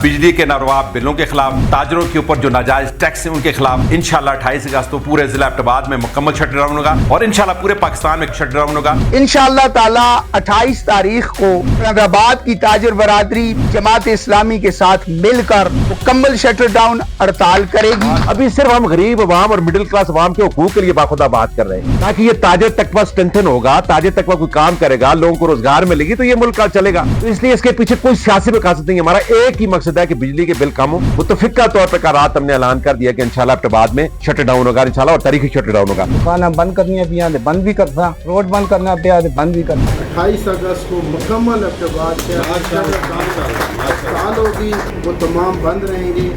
बिजली के नारवा बिलों के खिलाफ, ताजरों के ऊपर जो नाजायज टैक्स है उनके खिलाफ इंशाल्लाह 28 अगस्त को पूरे जिला एबटाबाद में मुकम्मल शटडाउन होगा और इंशाल्लाह पूरे पाकिस्तान में शटडाउन होगा। इंशाल्लाह ताला 28 तारीख को एबटाबाद की ताजर बरादरी जमात इस्लामी के साथ मिलकर मुकम्मल शटडाउन हड़ताल करेगी। अभी सिर्फ हम गरीब अवाम और मिडिल क्लास अवाम के हुकूक के लिए बाखुदा बात कर रहे हैं, ताकि ये ताजर तकवा स्ट्रेंथन होगा, ताजर तकवा कोई काम करेगा, लोगों को रोजगार मिलेगी तो ये मुल्क चलेगा। तो इसलिए इसके पीछे कोई सियासी मकसद नहीं है, हमारा एक ही मकसद है कि बिजली के बिल कम हो। मुतफिका तौर पर रात हमने ऐलान कर दिया कि इंशाल्लाह एबटाबाद में शटडाउन होगा इंशाल्लाह, और तारीखी शटडाउन होगा। दुकान बंद करनी है पिया बंद भी करता, रोड बंद करना पिया बंद भी करता। 28 अगस्त को मुकम्मल एबटाबाद के हड़ताल होगी, वो तमाम बंद रहेंगी।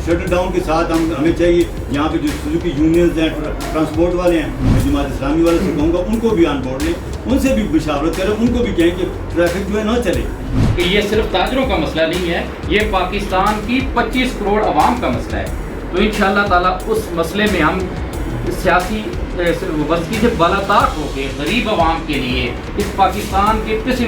शटडाउन के साथ हमें चाहिए यहाँ पे जो सुजुकी यूनियंस हैं, ट्रांसपोर्ट वाले हैं, जमात इस्लामी वाले से कहूँगा उनको भी ऑन बोर्ड लें, उनसे भी मुशावरत करें, उनको भी कहें कि ट्रैफिक जो है ना चले। कि ये सिर्फ ताजरों का मसला नहीं है, ये पाकिस्तान की 25 करोड़ आवाम का मसला है। तो इंशाअल्लाह ताला उस मसले में हम सियासी वस्ती से बालातार होकर गरीब आवाम के लिए इस पाकिस्तान के किसी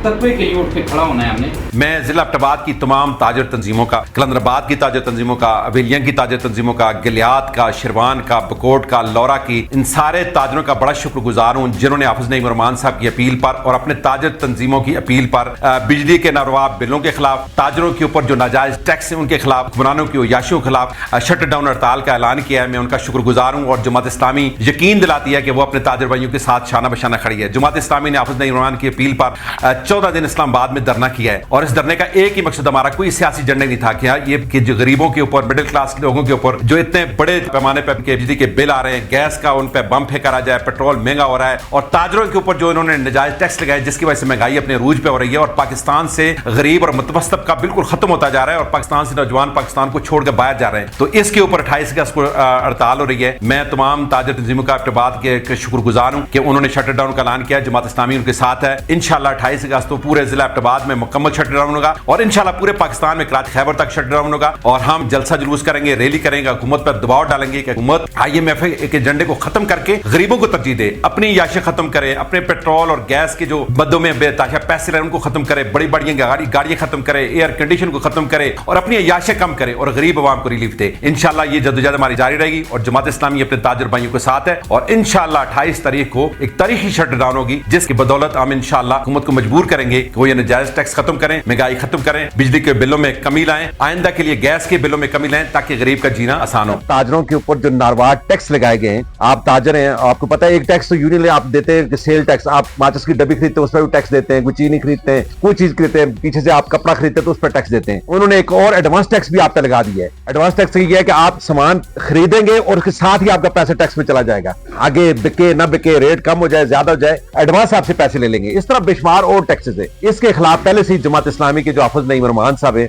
तत्वे के लिए उठ के खड़ा होना है हमने। मैं जिला एबटाबाद की तमाम ताजर तंजीमों का, कलंदराबाद की ताजर तंजीमों का, अवेलिया की ताजर तंजीमों का, गिलियात का, शिरवान का, बकोट का, लौरा की, इन सारे ताजरों का बड़ा शुक्रगुजार हूँ जिन्होंने हाफिज नईम रहमान साहब की अपील पर और अपने ताजर तंजीमों की अपील पर बिजली के नारवा बिलों के खिलाफ, ताजरों के ऊपर जो नाजायज टैक्स है उनके खिलाफ, हुक्मरानों की याशियों के खिलाफ शटडाउन हड़ताल का ऐलान किया है। मैं उनका शुक्रगुजार हूँ और जमात इस्लामी यकीन दिलाती है कि वो अपने ताजर भाइयों के साथ शाना बशाना खड़ी है। जमात इस्लामी ने हाफिज नईम रहमान की अपील पर 14 दिन इस्लामाबाद में धरना किया है और इस धरने का एक ही मकसद, हमारा कोई सियासी एजेंडा नहीं था कि ये कि जो गरीबों के ऊपर, मिडिल क्लास लोगों के ऊपर जो इतने बड़े पैमाने पर बिजली के बिल आ रहे हैं, गैस का उन पर बम फेंका जाए, पेट्रोल महंगा हो रहा है और ताजरों के ऊपर जो इन्होंने नाजायज टैक्स लगाए जिसकी वजह से महंगाई अपने रूज पे हो रही है और पाकिस्तान से गरीब और मुतवस्सित का बिल्कुल खत्म होता जा रहा है और पाकिस्तान से नौजवान पाकिस्तान को छोड़कर बाहर जा रहे हैं। तो इसके ऊपर 28 अगस्त को हड़ताल हो रही है। मैं तमाम ताजर तंजीमों का एबटाबाद के शुक्रगुजार हूँ कि उन्होंने शटडाउन का ऐलान किया, जमात इस्लामी उनके साथ है। इंशाल्लाह 28 अगस्त को पूरे जिला एबटाबाद में मुकम्मल शटडाउन होगा और इंशाल्लाह पूरे पाकिस्तान में कराची खैबर तक शटडाउन होगा और हम जलसा जुलूस करेंगे, रैली करेंगे, हुकूमत पर दबाव डालेंगे कि हुकूमत IMF के एजेंडे को खत्म करके गरीबों को तरजीह दे, अपनी याशें खत्म करे, अपने पेट्रोल और गैस के जो बदों में बेताशा पैसे रहे उनको खत्म करे, बड़ी बड़ी गाड़ियां खत्म करे, एयर कंडीशन को खत्म करे और अपनी याशें कम करे और गरीब आवाम को रिलीफ दे। इंशाल्लाह ये जद्दोजहद हमारी जारी रहेगी और जमात इस्लामी अपने ताजर भाइयों के साथ है और इंशाल्लाह 28 तारीख को एक तारीखी शटडाउन होगी जिसकी बदौलत हम इंशाल्लाह हुकूमत को मजबूर करेंगे कि वो ये नाजायज टैक्स खत्म करें, महंगाई खत्म करें, बिजली के बिलों में कमी लाएं, आइंदा के लिए गैस के बिलों में कमी लाएं ताकि गरीब का जीना आसान हो। ताजरों के ऊपर जो नारवा टैक्स लगाए गए हैं, आप ताजर हैं, आपको पता है एक टैक्स तो यूनियन आप देते हैं, सेल टैक्स, आप माचिस की डब्बी खरीदते हैं उस पर भी टैक्स देते हैं, कोई चीनी खरीदते हैं, कोई चीज खरीदते हैं, पीछे से आप कपड़ा खरीदते हैं तो उस पर टैक्स देते हैं। उन्होंने एक और एडवांस टैक्स भी आप पे लगा दिया है। एडवांस टैक्स ये है कि आप सामान खरीदेंगे और उसके साथ ही आपका पैसा टैक्स में चला जाएगा, आगे बिके ना बिके, रेट कम हो जाए ज्यादा हो जाए, एडवांस आपसे पैसे ले लेंगे। इस तरह बेशुमार और टैक्सेस है। इसके खिलाफ पहले से ही जमात इस्लामी के जो हाफिज नईम रहमान साहब है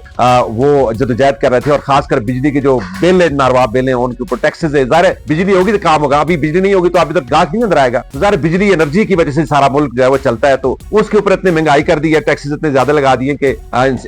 वो जदोजहद कर रहे थे और खासकर बिजली के जो बिल है, नारवा बिल है, उनके ऊपर टैक्सेस है। ज़ाहिर है बिजली होगी तो काम होगा, अभी बिजली नहीं होगी तो अभी तक गाहक नहीं अंदर आएगा। तो ज़ाहिर बिजली एनर्जी की वजह से सारा मुल्क जो है वो चलता है, तो उसके ऊपर इतनी महंगाई कर दी है, टैक्सेस इतने ज्यादा लगा दिए कि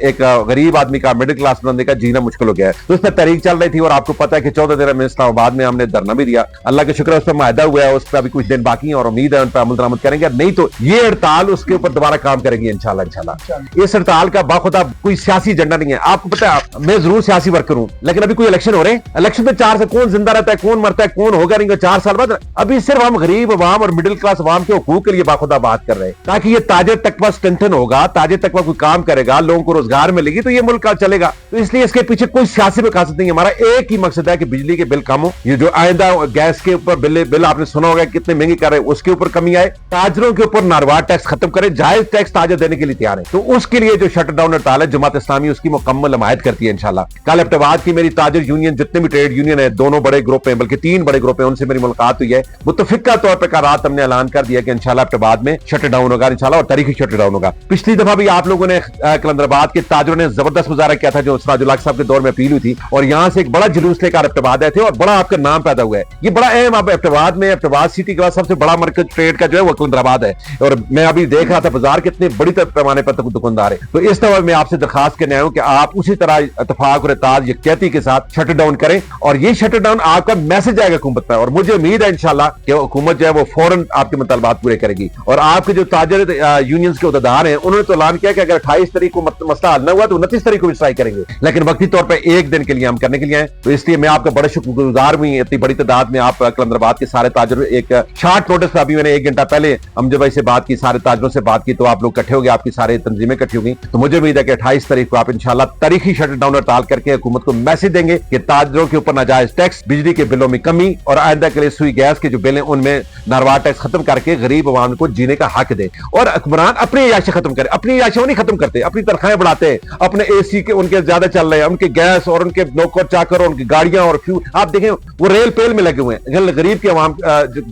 एक गरीब आदमी का, मिडिल क्लास बंदे का जीना मुश्किल हो गया है। तो उस पर तहरीक चल रही थी और आपको पता है कि 14 दिन में इस्लामाबाद में हमने धरना भी दिया। अल्लाह का शुक्र है उस पर माहिदा हुआ है, उस पर अभी कुछ दिन बाकी है और उम्मीद है उन पर अमल दरामद करेंगे, नहीं तो ये हड़ताल उसके ऊपर दोबारा काम करेंगे इंशाल्लाह। इस हड़ताल का बाखुदा कोई सियासी एजेंडा नहीं है। आपको पता है मैं जरूर सियासी वर्कर हूं, लेकिन अभी कोई इलेक्शन हो रहे हैं, इलेक्शन में 4 से कौन जिंदा रहता है, कौन मरता है, कौन होगा नहीं 4 साल बाद। अभी सिर्फ हम गरीब अवाम और मिडिल क्लास अवाम के हुकूक के लिए बाखुदा बात कर रहे हैं, ताकि ये ताजर तकवा स्ट्रेंथन होगा, ताजर तकवा कोई काम करेगा, लोगों को रोजगार मिलेगी तो ये मुल्क चलेगा। तो इसलिए इसके पीछे कोई सियासी मकसद नहीं है, हमारा एक ही मकसद है कि बिजली के बिल कम हो। ये जो आइंदा गैस के ऊपर बिल आपने सुना होगा कितने महंगे कर रहे हैं, उसके ऊपर कमी आए, ताजरों के ऊपर नारवा टैक्स खत्म करे, जायज टैक्स ताजर देने के लिए तैयार है। तो उसके लिए जो शटडाउन हड़ताल है जमात इस्लामी उसकी मुकम्मल हमायत करती है इंशाल्लाह। कल एबटाबाद की मेरी ताजर यूनियन, जितने भी ट्रेड यूनियन है, दोनों बड़े ग्रुप हैं, बल्कि 3 बड़े ग्रुप हैं, उनसे मेरी मुलाकात हुई है। मुतफिका तौर पर रात हमने ऐलान कर दिया कि इंशाल्लाह एबटाबाद में शटडाउन होगा इंशाल्लाह और तारीखी शटडाउन होगा। पिछली दफा भी आप लोगों ने कलंदराबाद के ताजरों ने जबरदस्त मुजाहरा किया था जो सिराजुल हक साहब के दौर में अपील हुई थी और यहां से एक बड़ा जुलूस लेकर एबटाबाद आए थे और बड़ा आपका नाम पैदा हुआ है। ये बड़ा अहम अब एबटाबाद में, एबटाबाद सिटी के बाद सबसे बड़ा मरकज ट्रेड का जो है वो कलंदराबाद है। और मैं अभी देख रहा था बाजार कितने बड़ी पैमाने पर दुकानदार है। तो इस तरह मैं आपसे दरखास्त करने आया हूं कि आप उसी तरह इत्तेफाक और इत्तेहाद यकजहती के साथ शटर डाउन करें, और ये शटर डाउन आपका मैसेज आएगा हुकूमत पर, और मुझे उम्मीद है इंशाल्लाह कि हुकूमत जो है वो फौरन आपके मुतालबात पूरे करेगी। और आपके जो ताजर यूनियंस के उहदेदार हैं उन्होंने तो ऐलान किया कि अगर 28 तारीख को मसला हल न हुआ तो 29 तारीख को भी स्ट्राइक करेंगे, लेकिन वक्ती तौर पर एक दिन के लिए हम करने के लिए आए। तो इसलिए मैं आपका बड़ा शुक्रगुजार भी, इतनी बड़ी तादाद में आप कलंदराबाद के सारे ताजर, एक शॉर्ट नोटिस पर, अभी मैंने 1 घंटा पहले हम जब ऐसे बात की, सारे ताजरों से बात की, तो आप लोग इकट्ठे हो गए, आपकी सारी तंजीमें इकट्ठी हो गई। तो मुझे उम्मीद है कि 28 तारीख को आप इंशाल्लाह तारीखी शटर डाउन हड़ताल करके हुकूमत को मैसेज देंगे कि ताजरों के ऊपर नाजायज टैक्स, बिजली के बिलों में कमी, और आइंदा के लिए सुई गैस के जो बिल हैं उनमें नारवा टैक्स खत्म करके गरीब आवाम को जीने का हक दे। और हुक्मरान अपनी याशें खत्म करें, अपनी याशें नहीं खत्म करते, अपनी तनख्वाहें बढ़ाते हैं, अपने एसी के उनके ज्यादा चल रहे हैं, उनके गैस और उनके नौकर चाकर और उनकी गाड़ियां और फ्यूल, आप देखें वो रेल पेल में लगे हुए हैं, गरीब की आवाम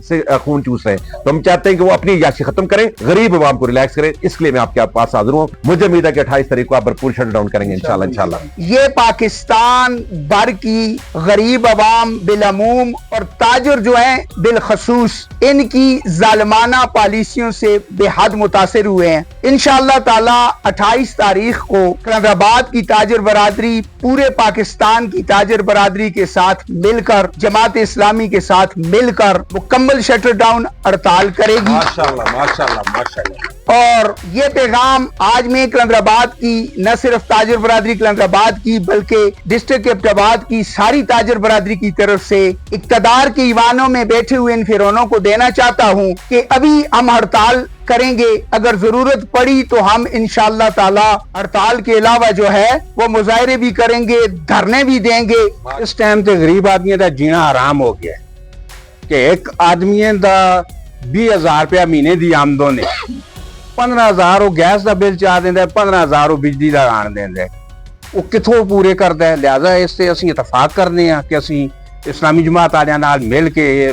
से खून चूस रहे हैं। तो हम चाहते हैं कि वो अपनी याशें खत्म करें, गरीब आवाम को रिलैक्स करें। इसके लिए मैं आपके पास हाजिर हूं। मुझे उम्मीद है कि 28 तारीख को आप भरपूर शट डाउन करेंगे इंशाल्लाह। ये पाकिस्तान भर की गरीब आवाम बिलअमूम और ताजर जो हैं बिलखसूस इनकी जालिमाना पॉलिसियों से बेहद मुतासिर हुए हैं। इंशाअल्लाह ताला 28 तारीख को कलंदराबाद की ताजर बरादरी पूरे पाकिस्तान की ताजर बरादरी के साथ मिलकर, जमात इस्लामी के साथ मिलकर मुकम्मल शटर डाउन हड़ताल करेगी। माशाअल्लाह माशाअल्लाह माशाअल्लाह। और ये पैगाम आज मैं कलंदराबाद की, न सिर्फ ताजर बरादरी कलंदराबाद की बल्कि डिस्ट्रिक्ट एबटाबाद की सारी ताजर बरादरी की तरफ से इक्तदार के ईवानों में बैठे हुए इन फिरौनों को देना चाहता हूं कि अभी हम हड़ताल करेंगे, अगर जरूरत पड़ी तो हम इंशाअल्लाह ताला हड़ताल के अलावा जो है वो मुजाहरे भी करेंगे, धरने भी देंगे। इस टाइम ते गरीब आदमी का जीना हराम हो गया कि एक आदमी का 20,000 रुपया महीने की आमदन है, 15,000 वो गैस का बिल चाह देंदा, 15,000 वो बिजली का आण देंदा, वो किथों पूरे करता है। लिहाजा इससे असीं इतफाक करने हैं कि असीं इस्लामी जमात वालियां नाल मिल के